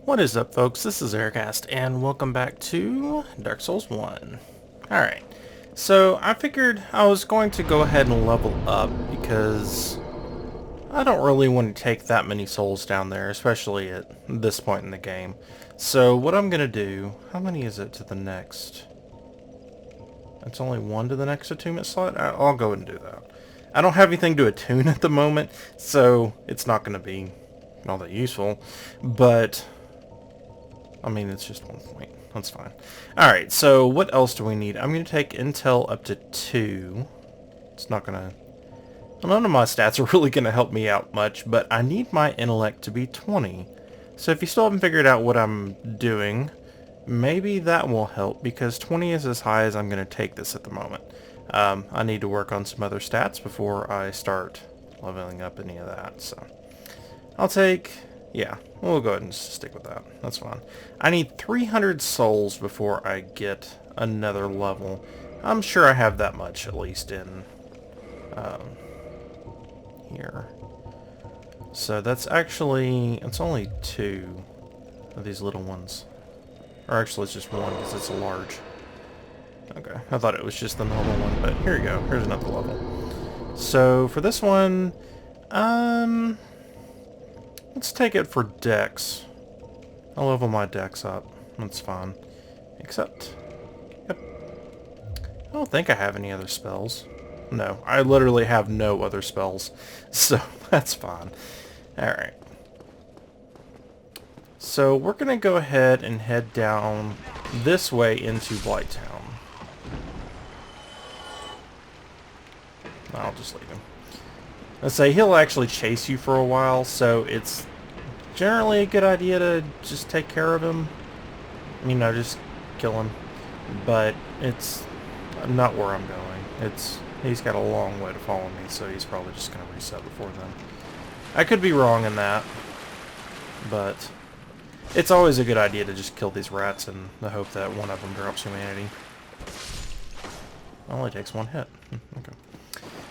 What is up, folks? This is Aircast, and welcome back to Dark Souls 1. Alright, so I figured I was going to go ahead and level up because I don't really want to take that many souls down there, especially at this point in the game. So what I'm going to do, how many is it to the next? It's only one to the next attunement slot? I'll go ahead and do that. I don't have anything to attune at the moment, so it's not going to be all that useful, but I mean, it's just 1 point. That's fine. Alright, so what else do we need? I'm going to take Intel up to 2. It's not going to... None of my stats are really going to help me out much, but I need my intellect to be 20. So if you still haven't figured out what I'm doing, maybe that will help, because 20 is as high as I'm going to take this at the moment. I need to work on some other stats before I start leveling up any of that, so... I'll take... Yeah, we'll go ahead and stick with that. That's fine. I need 300 souls before I get another level. I'm sure I have that much, at least, in here. So that's actually... It's only 2 of these little ones. Or actually, it's just 1, because it's a large. Okay, I thought it was just the normal one, but here you go. Here's another level. So, for this one... Let's take it for dex. I'll level my dex up. That's fine. Except... Yep. I don't think I have any other spells. No, I literally have no other spells. So, that's fine. Alright. So, we're going to go ahead and head down this way into Blighttown. I'll just leave him. Let's say he'll actually chase you for a while, so it's generally a good idea to just take care of him. You know, just kill him. But it's not where I'm going. He's got a long way to follow me, so he's probably just going to reset before then. I could be wrong in that, but it's always a good idea to just kill these rats in the hope that one of them drops humanity. It only takes 1 hit. Okay.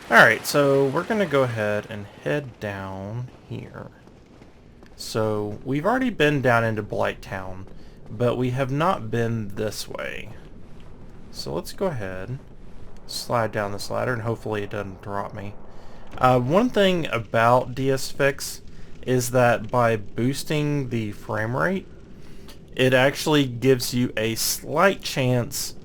Alright, so we're going to go ahead and head down here. So, we've already been down into Blighttown, but we have not been this way. So let's go ahead, slide down this ladder, and hopefully it doesn't drop me. One thing about DS Fix is that by boosting the frame rate, it actually gives you a slight chance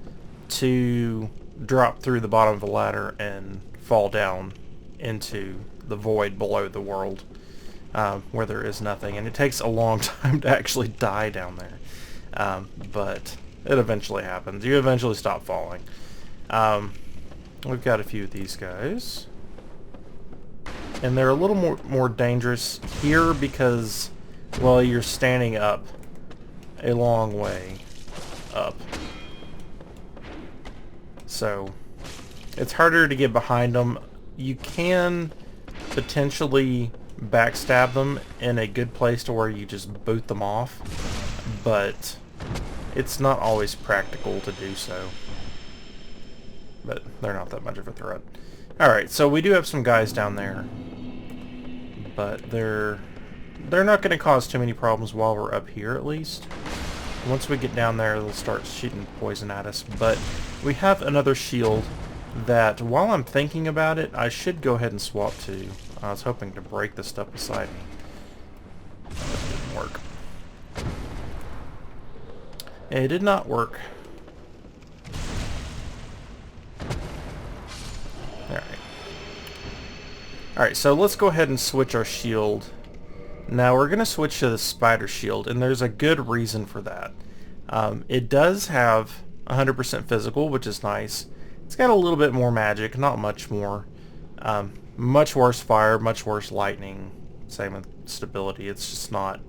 to drop through the bottom of the ladder and fall down into the void below the world, where there is nothing, and it takes a long time to actually die down there, but it eventually happens. You eventually stop falling. We've got a few of these guys, and they're a little more dangerous here because, well, you're standing up a long way up, so it's harder to get behind them. You can potentially backstab them in a good place to where you just boot them off, but it's not always practical to do so. But they're not that much of a threat. Alright, so we do have some guys down there, but they're not going to cause too many problems while we're up here, at least. Once we get down there, they'll start shooting poison at us, but we have another shield that, while I'm thinking about it, I should go ahead and swap to. I was hoping to break the stuff beside me. That didn't work. It did not work. Alright. Alright, so let's go ahead and switch our shield. Now we're going to switch to the spider shield, and there's a good reason for that. It does have 100% physical, which is nice. It's got a little bit more magic, not much more. Much worse fire, much worse lightning. Same with stability. It's just not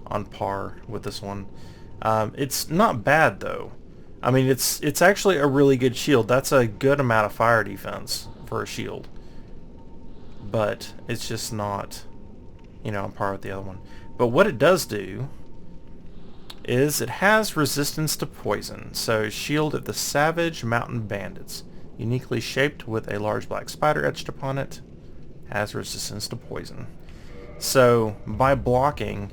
on par with this one. It's not bad though. I mean, it's actually a really good shield. That's a good amount of fire defense for a shield. But it's just not, you know, on par with the other one. But what it does do is it has resistance to poison. So shield of the Savage Mountain Bandits. Uniquely shaped with a large black spider etched upon it. Has resistance to poison. So by blocking,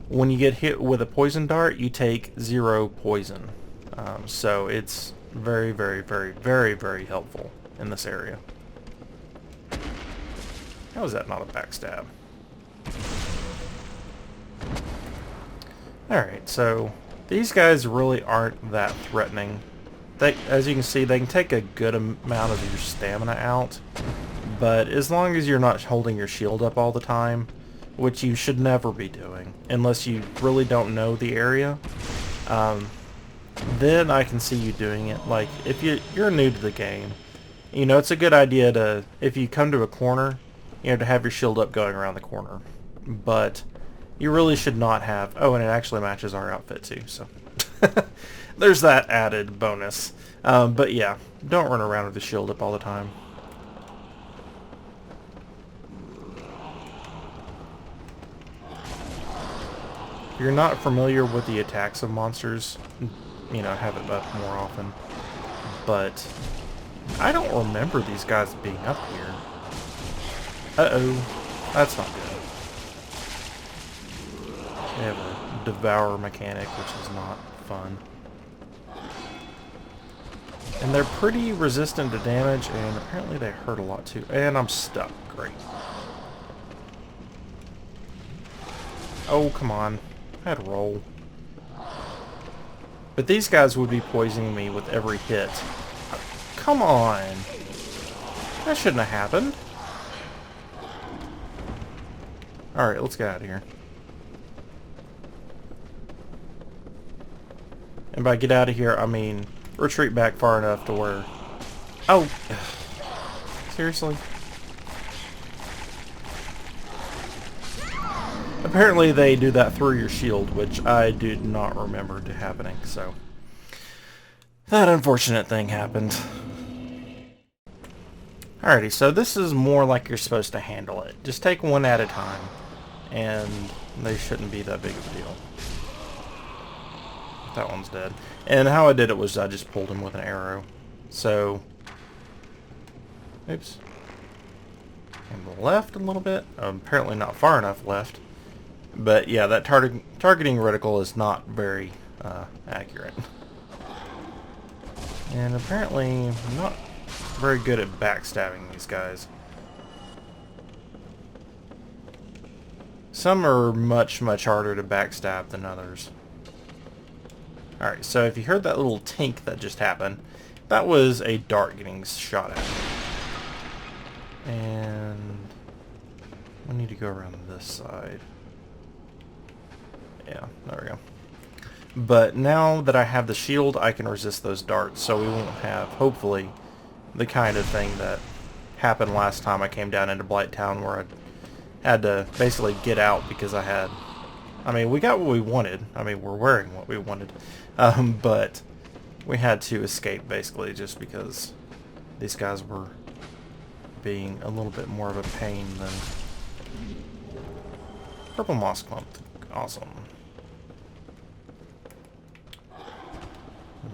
when you get hit with a poison dart, you take 0 poison. So it's very, very, very, very, very helpful in this area. How is that not a backstab? Alright, so these guys really aren't that threatening. As you can see, they can take a good amount of your stamina out, but as long as you're not holding your shield up all the time, which you should never be doing, unless you really don't know the area, then I can see you doing it. Like, if you're new to the game, you know, it's a good idea to, if you come to a corner, you know, to have your shield up going around the corner. But you really should not have... Oh, and it actually matches our outfit too, so... There's that added bonus. But yeah, don't run around with the shield up all the time. If you're not familiar with the attacks of monsters, you know, have it up more often. But I don't remember these guys being up here. Uh-oh. That's not good. They have a devour mechanic, which is not fun. And they're pretty resistant to damage, and apparently they hurt a lot too. And I'm stuck. Great. Oh, come on. I had to roll. But these guys would be poisoning me with every hit. Come on. That shouldn't have happened. Alright, let's get out of here. And by get out of here, I mean retreat back far enough to where... Oh! Seriously? Apparently they do that through your shield, which I do not remember happening, so... That unfortunate thing happened. Alrighty, so this is more like you're supposed to handle it. Just take one at a time, and they shouldn't be that big of a deal. That one's dead. And how I did it was I just pulled him with an arrow. So... Oops. And left a little bit. Apparently not far enough left. But yeah, that targeting reticle is not very accurate. And apparently I'm not very good at backstabbing these guys. Some are much, much harder to backstab than others. Alright, so if you heard that little tink that just happened, that was a dart getting shot at. And we need to go around this side. Yeah, there we go. But now that I have the shield, I can resist those darts, so we won't have, hopefully, the kind of thing that happened last time I came down into Blighttown, where I had to basically get out because I had... I mean, we got what we wanted. I mean, we're wearing what we wanted. But we had to escape, basically, just because these guys were being a little bit more of a pain than... Purple moss clump. Awesome.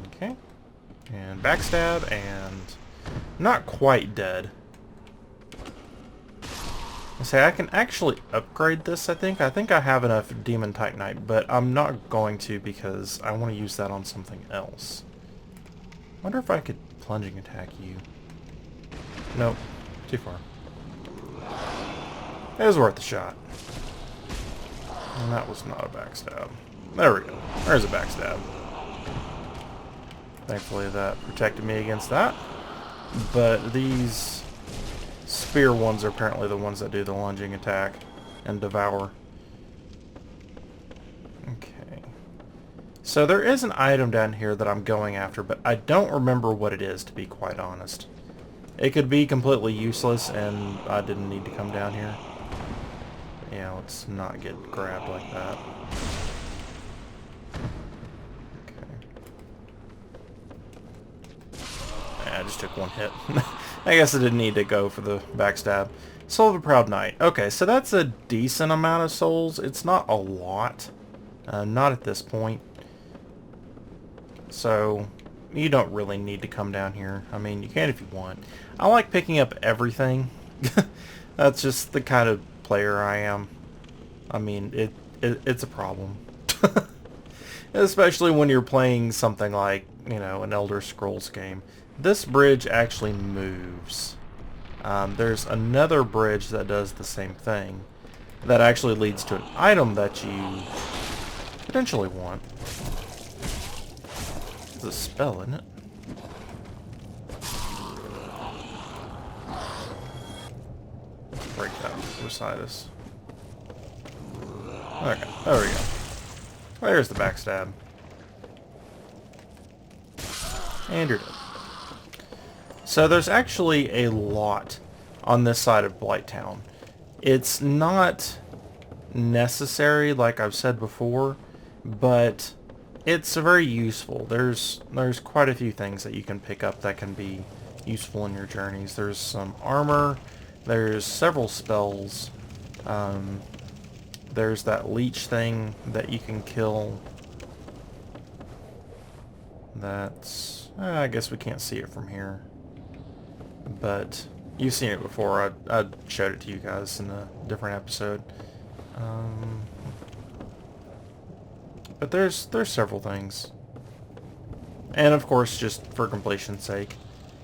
Okay. And backstab, and not quite dead. I say I can actually upgrade this, I think. I think I have enough Demon Titanite, but I'm not going to because I want to use that on something else. Wonder if I could plunging attack you. Nope. Too far. It was worth a shot. And that was not a backstab. There we go. There's a backstab. Thankfully that protected me against that. But these spear ones are apparently the ones that do the lunging attack and devour. Okay. So there is an item down here that I'm going after, but I don't remember what it is, to be quite honest. It could be completely useless and I didn't need to come down here. Yeah, let's not get grabbed like that. I just took one hit. I guess I didn't need to go for the backstab. Soul of a Proud Knight. Okay, so that's a decent amount of souls. It's not a lot. Not at this point. So, you don't really need to come down here. I mean, you can if you want. I like picking up everything. That's just the kind of player I am. I mean, it's a problem. Especially when you're playing something like, you know, an Elder Scrolls game. This bridge actually moves. There's another bridge that does the same thing. That actually leads to an item that you potentially want. It's a spell, isn't it? Break that beside us. Okay, there we go. There's the backstab. And you're dead. So there's actually a lot on this side of Blighttown. It's not necessary, like I've said before, but it's very useful. There's quite a few things that you can pick up that can be useful in your journeys. There's some armor. There's several spells. There's that leech thing that you can kill. That's... I guess we can't see it from here. But you've seen it before. I showed it to you guys in a different episode. But there's several things. And of course, just for completion's sake.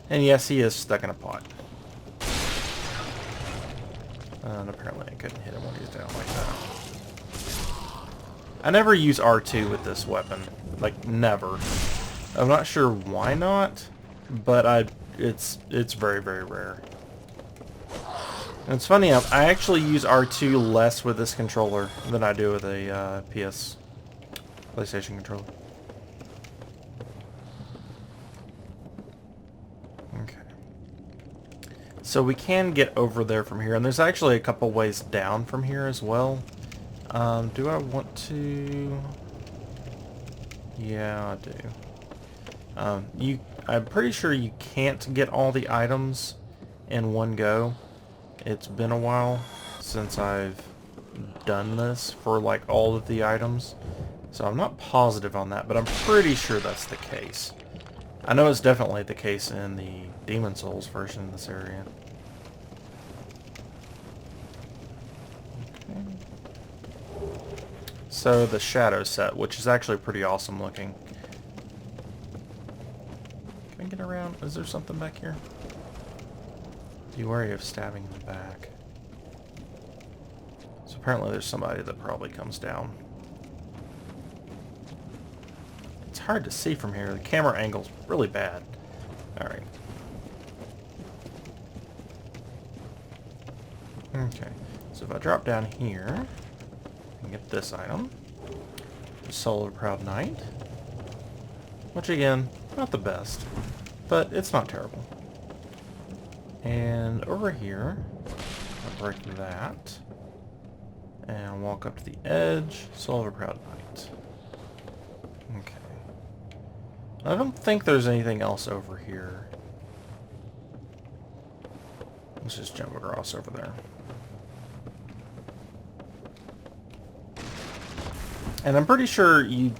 And yes, he is stuck in a pot. And apparently I couldn't hit him when he's down like that. I never use R2 with this weapon. Like, never. I'm not sure why not, but it's very, very rare. And it's funny, I actually use R2 less with this controller than I do with a PlayStation controller. Okay. So we can get over there from here, and there's actually a couple ways down from here as well. Do I want to... Yeah, I do. I'm pretty sure you can't get all the items in one go. It's been a while since I've done this for like all of the items. So I'm not positive on that, but I'm pretty sure that's the case. I know it's definitely the case in the Demon Souls version of this area. Okay. So the shadow set, which is actually pretty awesome looking. Can I get around? Is there something back here? Be wary of stabbing in the back. So apparently there's somebody that probably comes down. It's hard to see from here. The camera angle's really bad. Alright. Okay. So if I drop down here, I can get this item. The Soul of a Proud Knight. Which again, not the best. But it's not terrible. And over here, I'll break that. And walk up to the edge. Soul of a Proud Knight. Okay. I don't think there's anything else over here. Let's just jump across over there. And I'm pretty sure you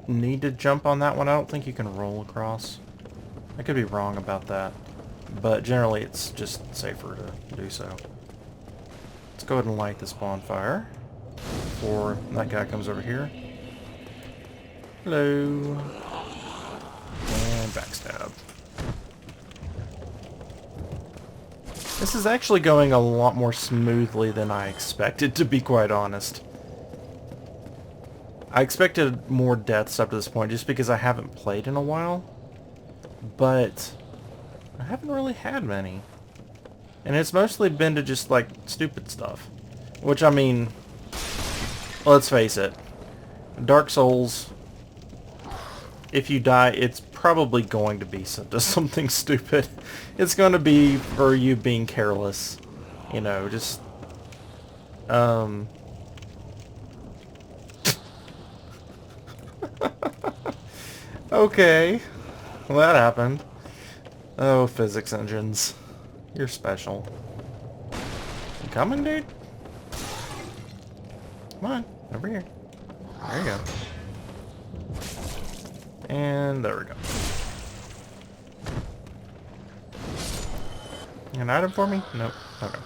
need to jump on that one. I don't think you can roll across. I could be wrong about that. But generally it's just safer to do so. Let's go ahead and light this bonfire before that guy comes over here. Hello. And backstab. This is actually going a lot more smoothly than I expected, to be quite honest. I expected more deaths up to this point just because I haven't played in a while. But I haven't really had many. And it's mostly been to just, like, stupid stuff. Which, I mean, let's face it. Dark Souls, if you die, it's probably going to be something stupid. It's going to be for you being careless. You know, just... Okay. Well, that happened. Oh, physics engines. You're special. You coming, dude? Come on, over here. There you go. And there we go. An item for me? Nope. Okay.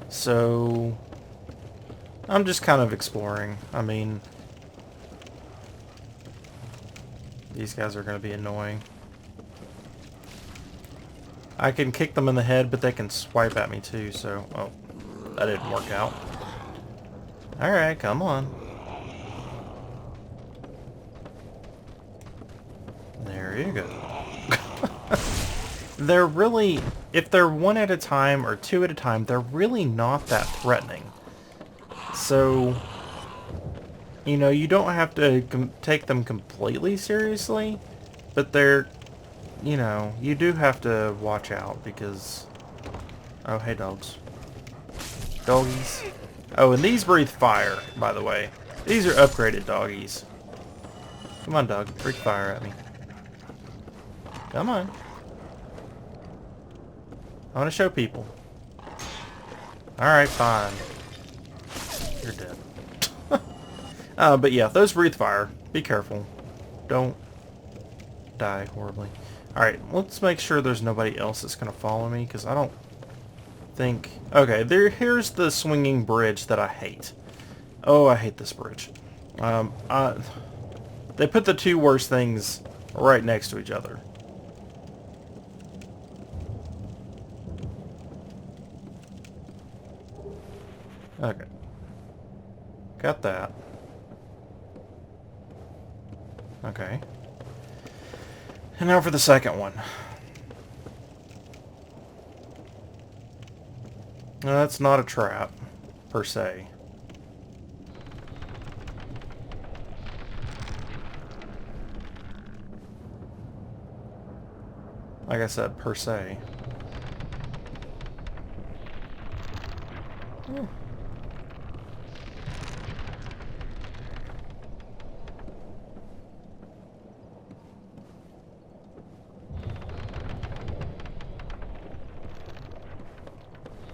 So... I'm just kind of exploring. I mean, these guys are going to be annoying. I can kick them in the head, but they can swipe at me too, so... Oh, that didn't work out. Alright, come on. There you go. They're really... If they're one at a time or two at a time, they're really not that threatening. So... You know, you don't have to take them completely seriously, but they're... You know, you do have to watch out because... Oh, hey dogs. Doggies. Oh, and these breathe fire, by the way. These are upgraded doggies. Come on, dog. Breathe fire at me. Come on. I want to show people. Alright, fine. You're dead. But yeah, those breathe fire. Be careful. Don't die horribly. Alright, let's make sure there's nobody else that's going to follow me, because I don't think... Okay, here's the swinging bridge that I hate. Oh, I hate this bridge. They put the two worst things right next to each other. Okay. Got that. Okay. And now for the second one. No, that's not a trap, per se. Like I said, per se. Hmm.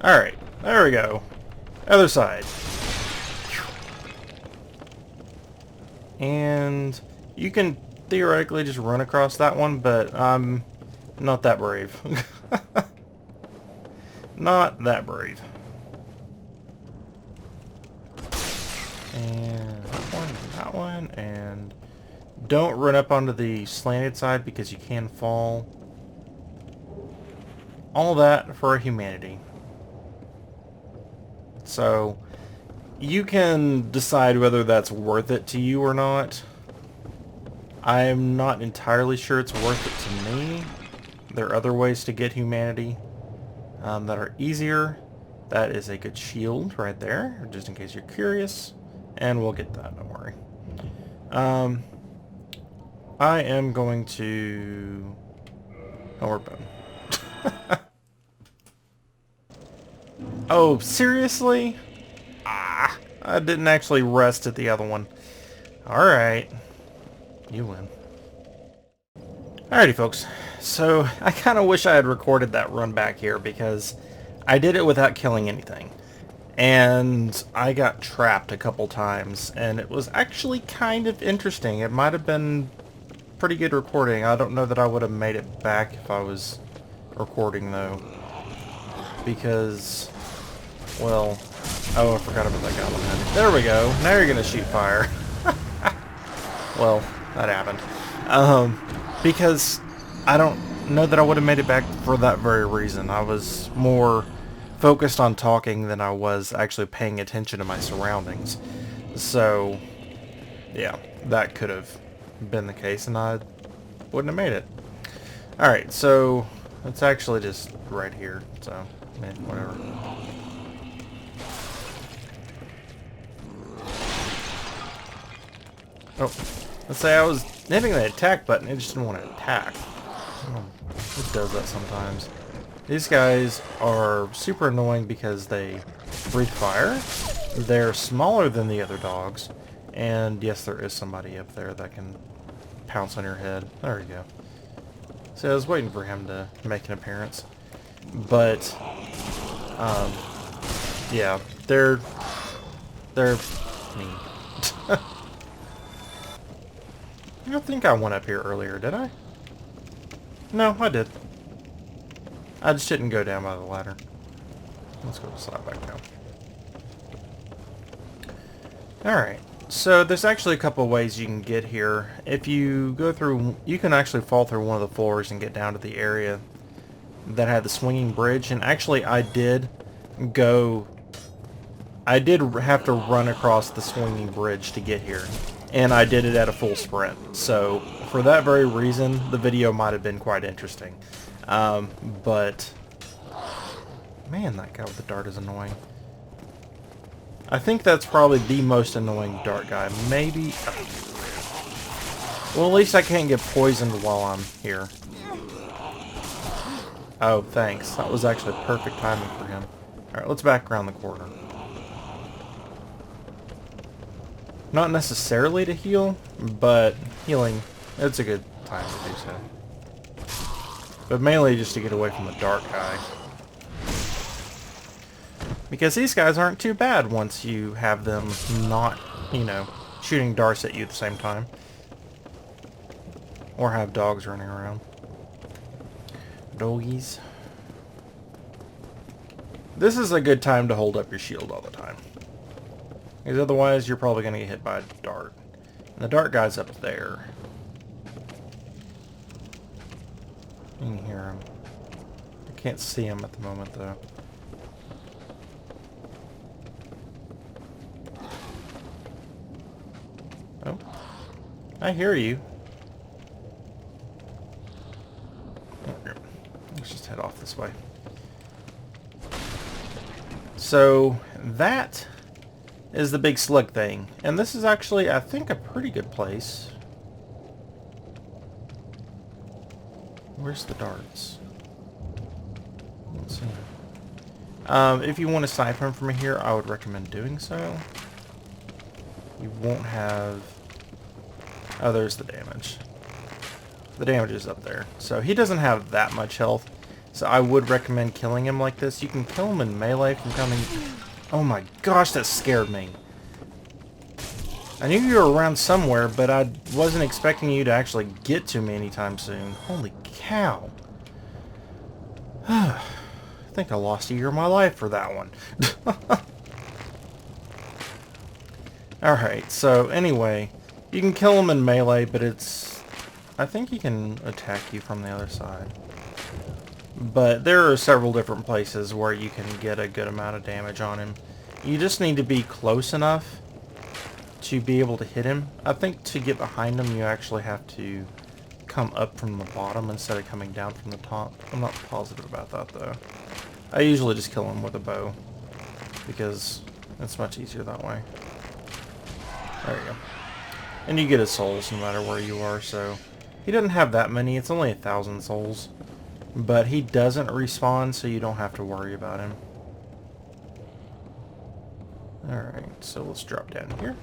Alright, there we go. Other side. And you can theoretically just run across that one, but I'm not that brave. Not that brave. And that one, and don't run up onto the slanted side because you can fall. All that for humanity. So, you can decide whether that's worth it to you or not. I'm not entirely sure it's worth it to me. There are other ways to get humanity that are easier. That is a good shield right there, just in case you're curious. And we'll get that, don't worry. I am going to... Oh, we're done. Oh, seriously? Ah, I didn't actually rest at the other one. Alright. You win. Alrighty, folks. So, I kind of wish I had recorded that run back here because I did it without killing anything. And I got trapped a couple times, and it was actually kind of interesting. It might have been pretty good recording. I don't know that I would have made it back if I was recording, though. Because... Well, oh, I forgot about that goblin head. There we go. Now you're gonna shoot fire. Well, that happened. Because I don't know that I would have made it back for that very reason. I was more focused on talking than I was actually paying attention to my surroundings. So, yeah, that could have been the case, and I wouldn't have made it. Alright, so it's actually just right here, so, man, whatever. Oh, let's say I was hitting the attack button, it just didn't want to attack. Oh, it does that sometimes. These guys are super annoying because they breathe fire. They're smaller than the other dogs. And yes, there is somebody up there that can pounce on your head. There you go. So I was waiting for him to make an appearance. But, yeah, they're mean. I don't think I went up here earlier, did I? No, I did. I just didn't go down by the ladder. Let's go slide back down. Alright, so there's actually a couple of ways you can get here. If you go through, you can actually fall through one of the floors and get down to the area that had the swinging bridge. And actually I did have to run across the swinging bridge to get here. And I did it at a full sprint. So for that very reason, the video might have been quite interesting. But man, that guy with the dart is annoying. I think that's probably the most annoying dart guy. Maybe... well, at least I can't get poisoned while I'm here. Oh, thanks. That was actually perfect timing for him. Alright, let's back around the corner. Not necessarily to heal, but healing, it's a good time to do so. But mainly just to get away from the dart guy. Because these guys aren't too bad once you have them not, you know, shooting darts at you at the same time. Or have dogs running around. Doggies. This is a good time to hold up your shield all the time. Because otherwise you're probably going to get hit by a dart. And the dart guy's up there. You can hear him. I can't see him at the moment though. Oh, I hear you. Let's just head off this way. So, that is the big slug thing. And this is actually, I think, a pretty good place. Where's the darts? Let's see. If you want to siphon from here, I would recommend doing so. You won't have... oh, there's the damage. The damage is up there. So he doesn't have that much health. So I would recommend killing him like this. You can kill him in melee from coming... oh my gosh, that scared me. I knew you were around somewhere, but I wasn't expecting you to actually get to me anytime soon. Holy cow. I think I lost a year of my life for that one. Alright, so anyway, you can kill him in melee, but it's... I think he can attack you from the other side. But there are several different places where you can get a good amount of damage on him. You just need to be close enough to be able to hit him. I think to get behind him you actually have to come up from the bottom instead of coming down from the top. I'm not positive about that though. I usually just kill him with a bow because it's much easier that way. There you go. And you get his souls no matter where you are, so... he doesn't have that many, it's only 1,000 souls. But he doesn't respawn, so you don't have to worry about him. Alright, so let's drop down here.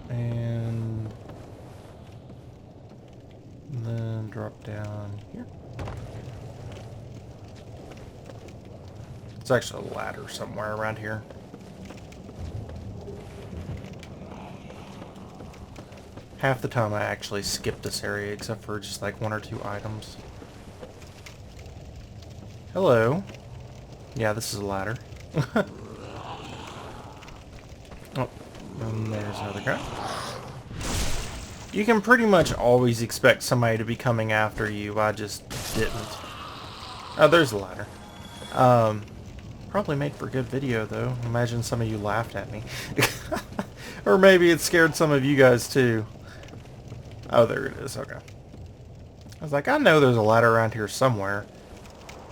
And... then drop down here. It's actually a ladder somewhere around here. Half the time I actually skip this area except for just like 1 or 2 items. Hello. Yeah, this is a ladder. Oh, and there's another guy. You can pretty much always expect somebody to be coming after you. I just didn't. Oh, there's the ladder. Probably made for a good video though. Imagine some of you laughed at me. Or maybe it scared some of you guys too. Oh, there it is. Okay. I was like, I know there's a ladder around here somewhere.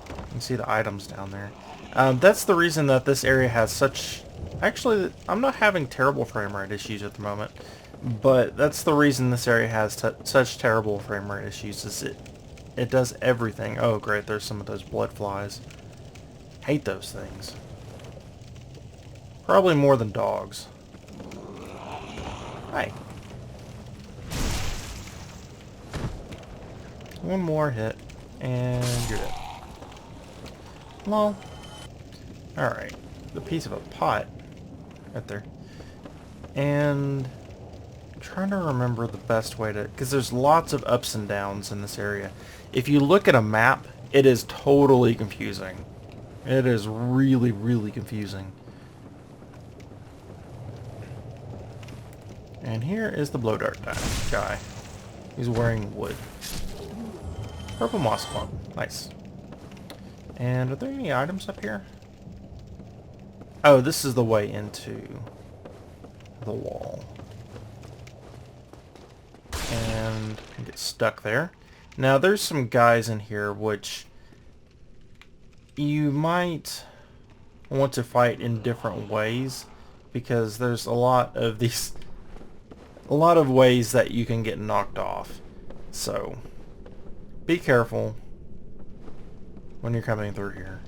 You can see the items down there. That's the reason that this area has such... actually, I'm not having terrible frame rate issues at the moment. But that's the reason this area has such terrible frame rate issues. Is it does everything. Oh, great. There's some of those blood flies. Hate those things. Probably more than dogs. Hi. One more hit, and you're dead. Lol. Alright. The piece of a pot. Right there. And... I'm trying to remember the best way to... because there's lots of ups and downs in this area. If you look at a map, it is totally confusing. It is really, really confusing. And here is the blow dart guy. He's wearing wood. Purple moss clump. Nice. And are there any items up here? Oh, this is the way into the wall. And get stuck there. Now, there's some guys in here which you might want to fight in different ways, because there's a lot of ways that you can get knocked off. So be careful when you're coming through here.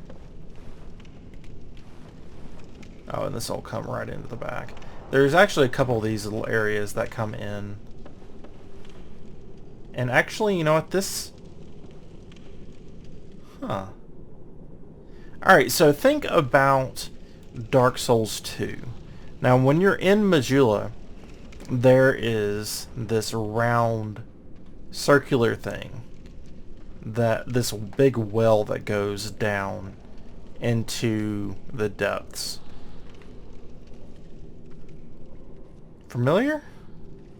Oh, and this will come right into the back. There's actually a couple of these little areas that come in. And actually, you know what, Huh. Alright, so think about Dark Souls 2. Now, when you're in Majula, there is this round, circular thing. This big well that goes down into the depths. Familiar?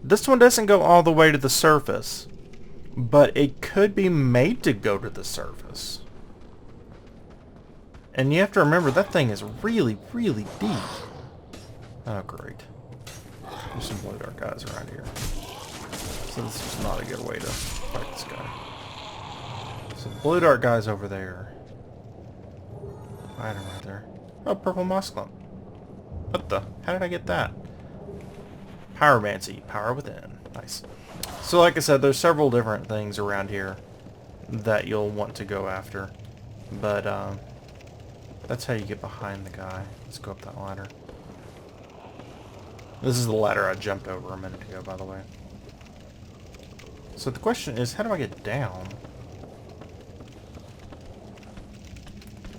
This one doesn't go all the way to the surface, but it could be made to go to the surface. And you have to remember, that thing is really, really deep. Oh, great. There's some blow dart guys around here. So this is not a good way to fight this guy. So blow dart guys over there. Item right there. Oh, purple moss clump. What the? How did I get that? Pyromancy. Power within. Nice. So like I said, there's several different things around here that you'll want to go after. But, that's how you get behind the guy. Let's go up that ladder. This is the ladder I jumped over a minute ago, by the way. So the question is, how do I get down?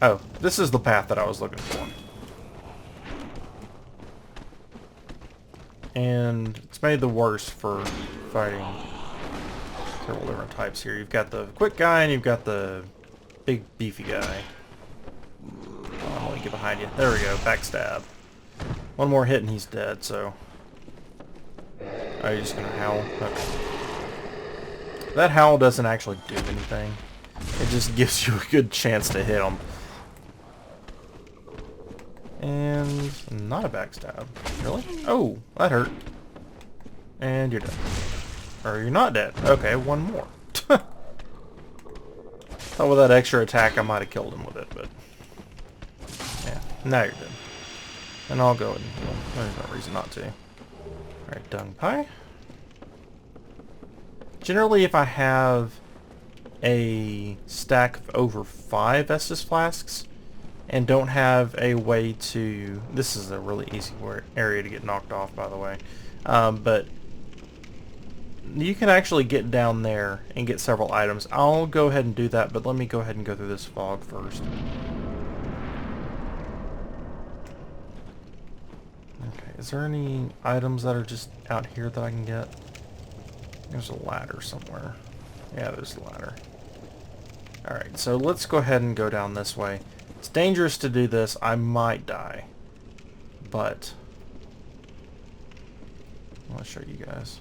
Oh, this is the path that I was looking for. And it's made the worse for fighting several different types here. You've got the quick guy and you've got the big beefy guy. Oh, let me get behind you. There we go. Backstab. One more hit and he's dead, so... Oh, you're just gonna howl? Okay. That howl doesn't actually do anything. It just gives you a good chance to hit him. And... not a backstab. Really? Oh, that hurt. And you're dead. Or you're not dead. Okay, one more. Thought with that extra attack I might have killed him with it, but... yeah, now you're dead. And I'll go and heal. There's no reason not to. Alright, dung pie. Generally, if I have a stack of over 5 Estus flasks and don't have a way to... this is a really easy area to get knocked off, by the way. But you can actually get down there and get several items. I'll go ahead and do that, but let me go ahead and go through this fog first. Okay, is there any items that are just out here that I can get? There's a ladder somewhere. Yeah, there's a ladder. Alright, so let's go ahead and go down this way. It's dangerous to do this. I might die. But I want to show you guys.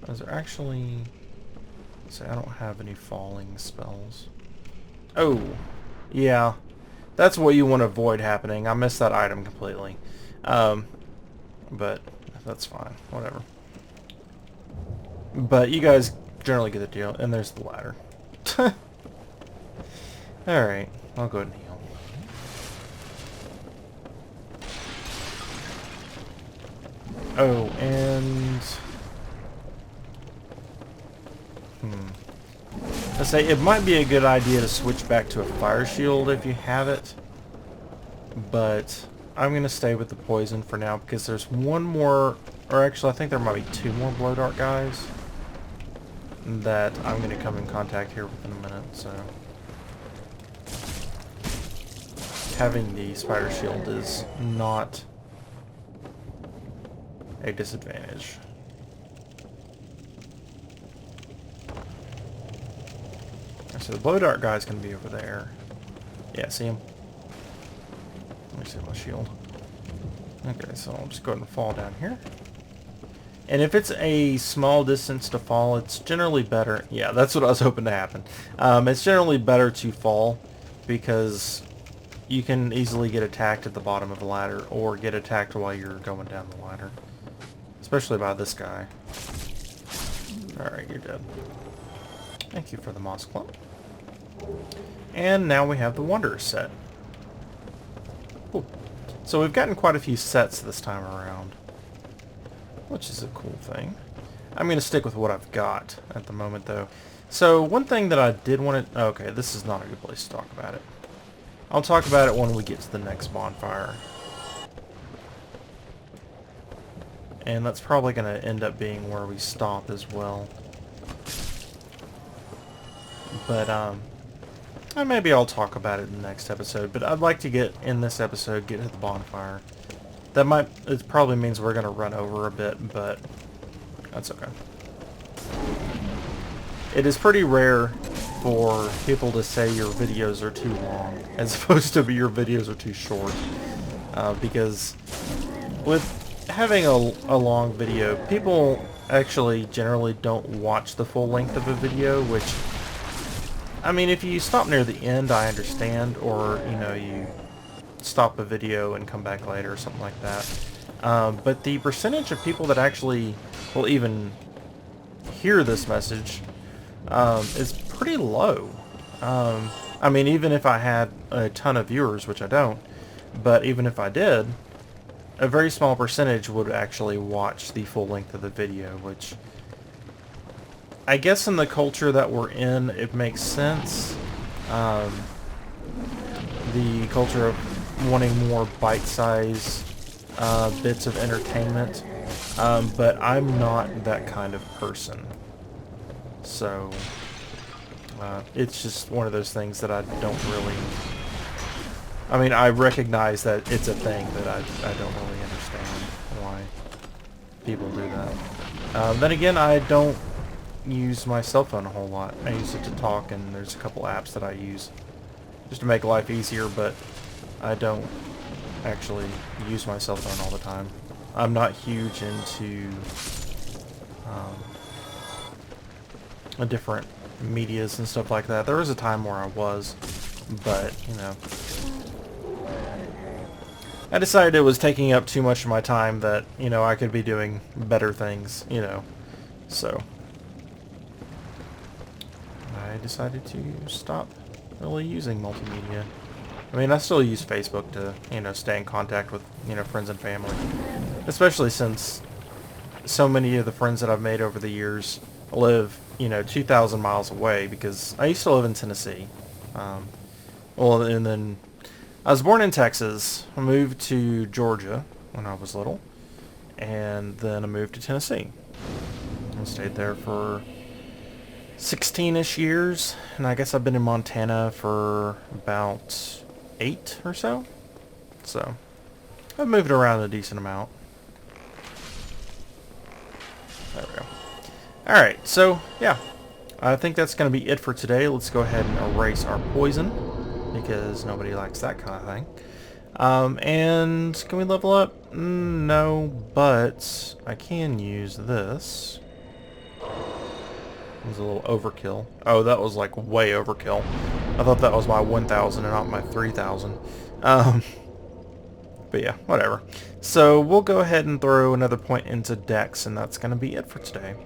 Is there actually... say, I don't have any falling spells. Oh, yeah. That's what you want to avoid happening. I missed that item completely. But that's fine. Whatever. But you guys generally get the deal. And there's the ladder. Alright. I'll go ahead and heal. Oh, and... I say it might be a good idea to switch back to a fire shield if you have it, but I'm going to stay with the poison for now because there's one more, or actually I think there might be 2 more blow dart guys that I'm going to come in contact here within a minute, so having the spider shield is not a disadvantage. So the blow dart guy's gonna be over there. Yeah, see him? Let me see my shield. Okay, so I'll just go ahead and fall down here. And if it's a small distance to fall, it's generally better. Yeah, that's what I was hoping to happen. It's generally better to fall because you can easily get attacked at the bottom of the ladder or get attacked while you're going down the ladder. Especially by this guy. Alright, you're dead. Thank you for the moss clump. And now we have the Wanderer set. Cool. So we've gotten quite a few sets this time around, which is a cool thing. I'm going to stick with what I've got at the moment, though. So one thing that I did want to... Okay, this is not a good place to talk about it. I'll talk about it when we get to the next bonfire. And that's probably going to end up being where we stop as well. But, maybe I'll talk about it in the next episode. But I'd like to get, in this episode, get to the bonfire. It probably means we're going to run over a bit, but that's okay. It is pretty rare for people to say your videos are too long, as opposed to your videos are too short. Because with having a long video, people actually generally don't watch the full length of a video, which, I mean, if you stop near the end, I understand, or, you know, you stop a video and come back later or something like that. But the percentage of people that actually will even hear this message is pretty low. I mean, even if I had a ton of viewers, which I don't, but even if I did, a very small percentage would actually watch the full length of the video, which I guess in the culture that we're in, it makes sense. The culture of wanting more bite-sized bits of entertainment, but I'm not that kind of person. So, it's just one of those things that I don't really... I mean, I recognize that it's a thing, but I don't really understand why people do that. Then again, I don't use my cell phone a whole lot. I use it to talk, and there's a couple apps that I use just to make life easier, but I don't actually use my cell phone all the time. I'm not huge into different medias and stuff like that. There was a time where I was, but, you know, I decided it was taking up too much of my time that, you know, I could be doing better things, you know, so I decided to stop really using multimedia. I mean, I still use Facebook to, you know, stay in contact with, you know, friends and family, especially since so many of the friends that I've made over the years live, you know, 2,000 miles away, because I used to live in Tennessee. Well, and then I was born in Texas. I moved to Georgia when I was little, and then I moved to Tennessee. I stayed there for 16-ish years, and I guess I've been in Montana for about 8 or so. So I've moved around a decent amount. There we go. Alright, so yeah, I think that's going to be it for today. Let's go ahead and erase our poison, because nobody likes that kind of thing. And can we level up? No, but I can use this. It was a little overkill. Oh, that was like way overkill. I thought that was my 1,000 and not my 3,000. But yeah, whatever. So we'll go ahead and throw another point into Dex, and that's going to be it for today.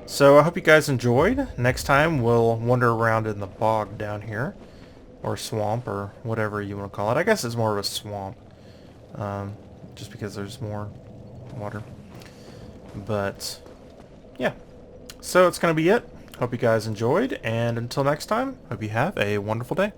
So I hope you guys enjoyed. Next time we'll wander around in the bog down here, or swamp, or whatever you want to call it. I guess it's more of a swamp, just because there's more water. But yeah, so it's going to be it. Hope you guys enjoyed, and until next time, hope you have a wonderful day.